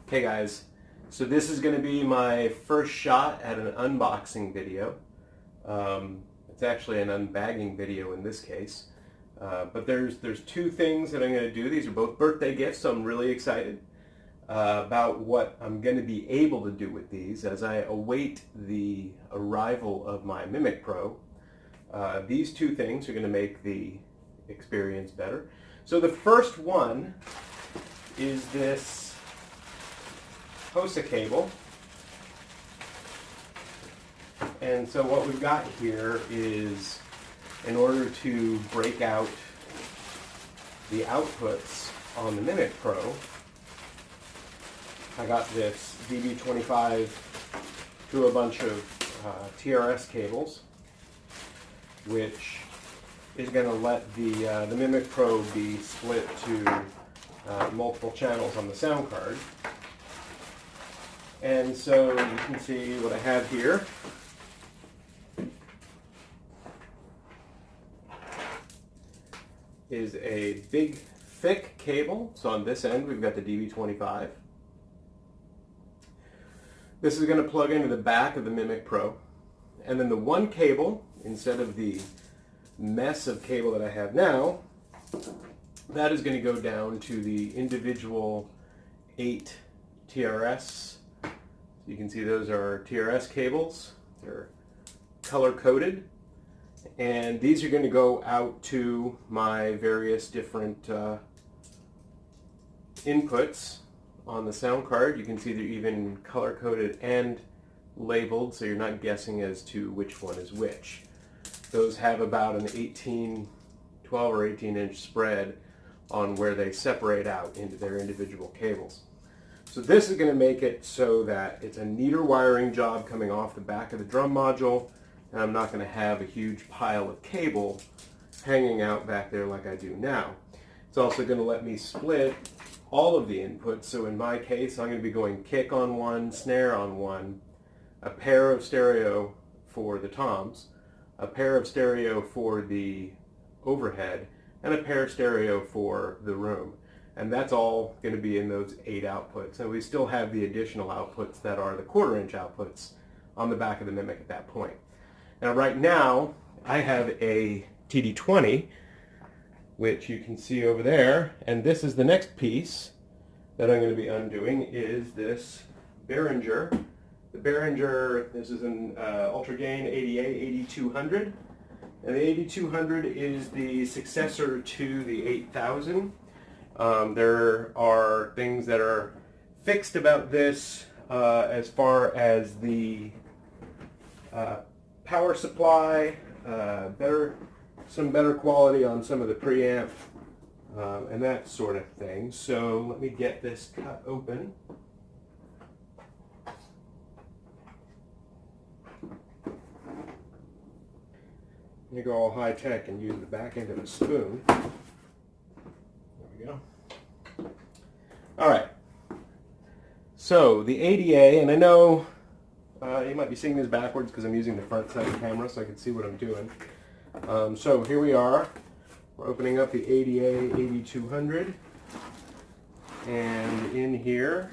Hey guys, so this is going to be my first shot at an unboxing video. It's actually an unbagging video in this case, but there's two things that I'm going to do. These are both birthday gifts, so I'm really excited about what I'm going to be able to do with these as I await the arrival of my Mimic Pro. These two things are going to make the experience better. So the first one is this HOSA cable, and so what we've got here is, in order to break out the outputs on the Mimic Pro, I got this DB25 to a bunch of TRS cables, which is going to let the Mimic Pro be split to multiple channels on the sound card. And so you can see what I have here is a big thick cable. So on this end we've got the DB25. This is going to plug into the back of the Mimic Pro. And then the one cable, instead of the mess of cable that I have now, that is going to go down to the individual 8 TRS. You can see those are TRS cables. They're color coded, and these are going to go out to my various different inputs on the sound card. You can see they're even color coded and labeled, so you're not guessing as to which one is which. Those have about an 12 or 18 inch spread on where they separate out into their individual cables. So this is going to make it so that it's a neater wiring job coming off the back of the drum module, and I'm not going to have a huge pile of cable hanging out back there like I do now. It's also going to let me split all of the inputs. So in my case, I'm going to be going kick on one, snare on one, a pair of stereo for the toms, a pair of stereo for the overhead, and a pair of stereo for the room. And that's all going to be in those 8 outputs. And we still have the additional outputs that are the 1/4 inch outputs on the back of the Mimic at that point. Now right now, I have a TD20, which you can see over there. And this is the next piece that I'm going to be undoing, is this Behringer. The Behringer, this is an Ultra Gain ADA8200. And the 8200 is the successor to the 8000. There are things that are fixed about this as far as the power supply, some better quality on some of the preamp, and that sort of thing. So let me get this cut open. Let me go all high tech and use the back end of a spoon. Go. All right, so the ADA, and I know you might be seeing this backwards because I'm using the front side of the camera so I can see what I'm doing. So here we are. We're opening up the ADA 8200, and in here,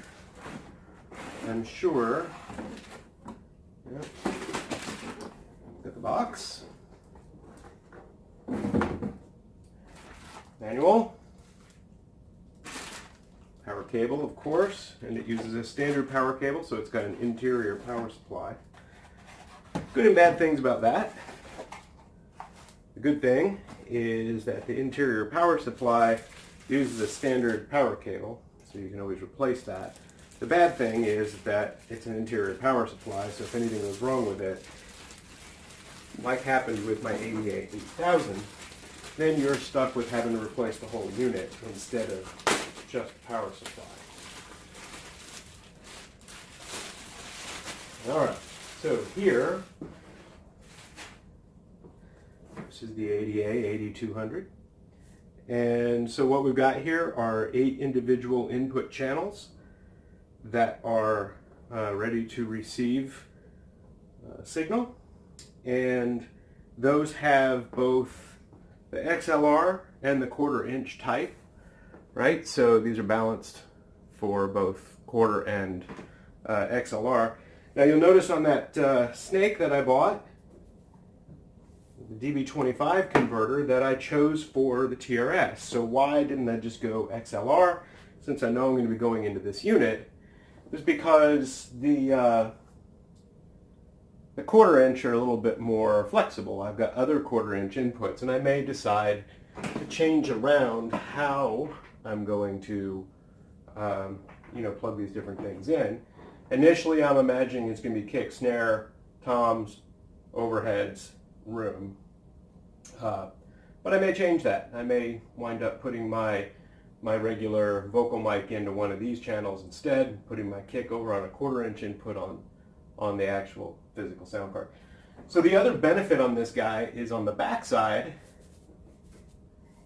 I'm sure, yep, got the box, manual, power cable, of course, and it uses a standard power cable, so it's got an interior power supply. Good and bad things about that. The good thing is that the interior power supply uses a standard power cable, so you can always replace that. The bad thing is that it's an interior power supply, so if anything goes wrong with it, like happened with my ADA8000, then you're stuck with having to replace the whole unit instead of just power supply. Alright, so here, this is the ADA8200. And so what we've got here are 8 individual input channels that are ready to receive signal. And those have both the XLR and the 1/4 inch type, right? So these are balanced for both quarter and XLR. Now you'll notice on that snake that I bought, the DB25 converter, that I chose for the TRS. So why didn't I just go XLR, since I know I'm going to be going into this unit? Is because the quarter inch are a little bit more flexible. I've got other quarter inch inputs, and I may decide to change around how I'm going to plug these different things in. Initially, I'm imagining it's going to be kick, snare, toms, overheads, room. But I may change that. I may wind up putting my regular vocal mic into one of these channels instead, putting my kick over on a quarter inch input on the actual physical sound card. So the other benefit on this guy is on the back side,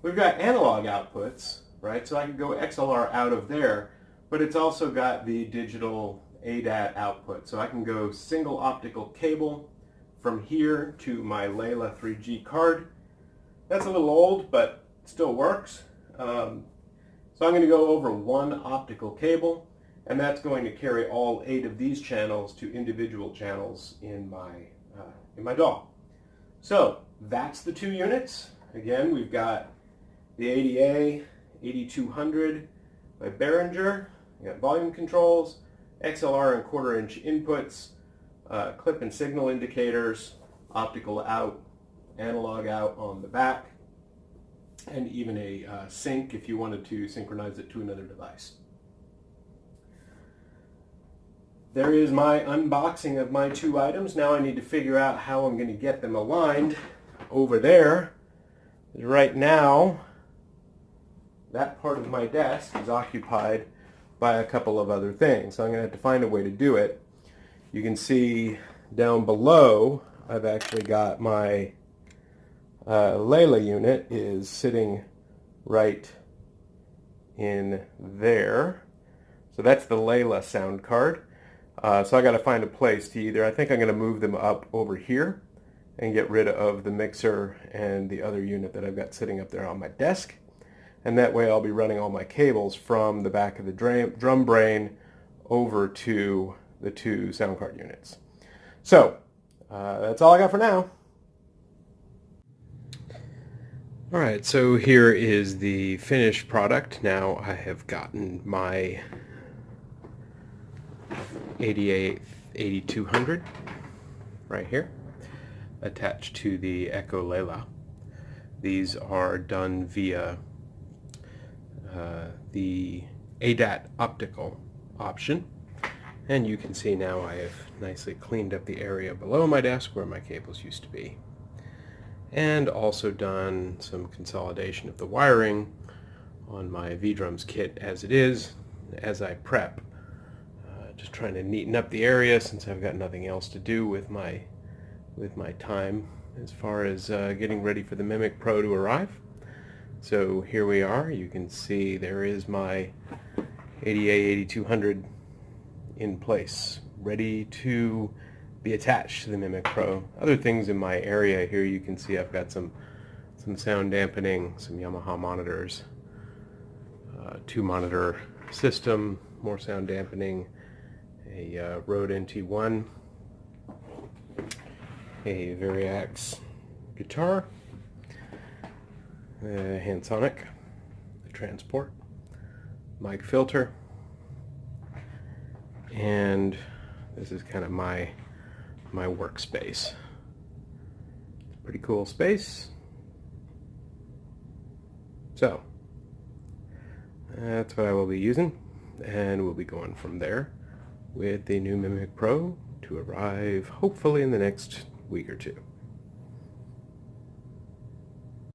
we've got analog outputs, right? So I can go XLR out of there, but it's also got the digital ADAT output. So I can go single optical cable from here to my Layla 3G card. That's a little old, but still works. So I'm going to go over one optical cable, and that's going to carry all 8 of these channels to individual channels in my DAW. So that's the 2 units. Again, we've got the ADA 8200 by Behringer. We got volume controls, XLR and quarter inch inputs, clip and signal indicators, optical out, analog out on the back, and even a sync if you wanted to synchronize it to another device. There is my unboxing of my 2 items. Now I need to figure out how I'm going to get them aligned over there. Right now, that part of my desk is occupied by a couple of other things. So I'm going to have to find a way to do it. You can see down below, I've actually got my Layla unit is sitting right in there. So that's the Layla sound card. So I got to find a place to either, I think I'm going to move them up over here and get rid of the mixer and the other unit that I've got sitting up there on my desk. And that way I'll be running all my cables from the back of the drum brain over to the 2 sound card units. So that's all I got for now. Alright, so here is the finished product. Now I have gotten my ADA 8200 right here attached to the Echo Layla. These are done via the ADAT optical option, and you can see now I have nicely cleaned up the area below my desk where my cables used to be, and also done some consolidation of the wiring on my V-Drums kit as it is, as I prep. Just trying to neaten up the area since I've got nothing else to do with my time as far as getting ready for the Mimic Pro to arrive. So here we are. You can see there is my ADA 8200 in place, ready to be attached to the Mimic Pro. Other things in my area here, you can see I've got some sound dampening, some Yamaha monitors, 2-monitor system, more sound dampening, a Rode NT1, a Variax guitar, a Hansonic, a transport, mic filter, and this is kind of my workspace. Pretty cool space. So that's what I will be using, and we'll be going from there with the new Mimic Pro to arrive hopefully in the next week or 2.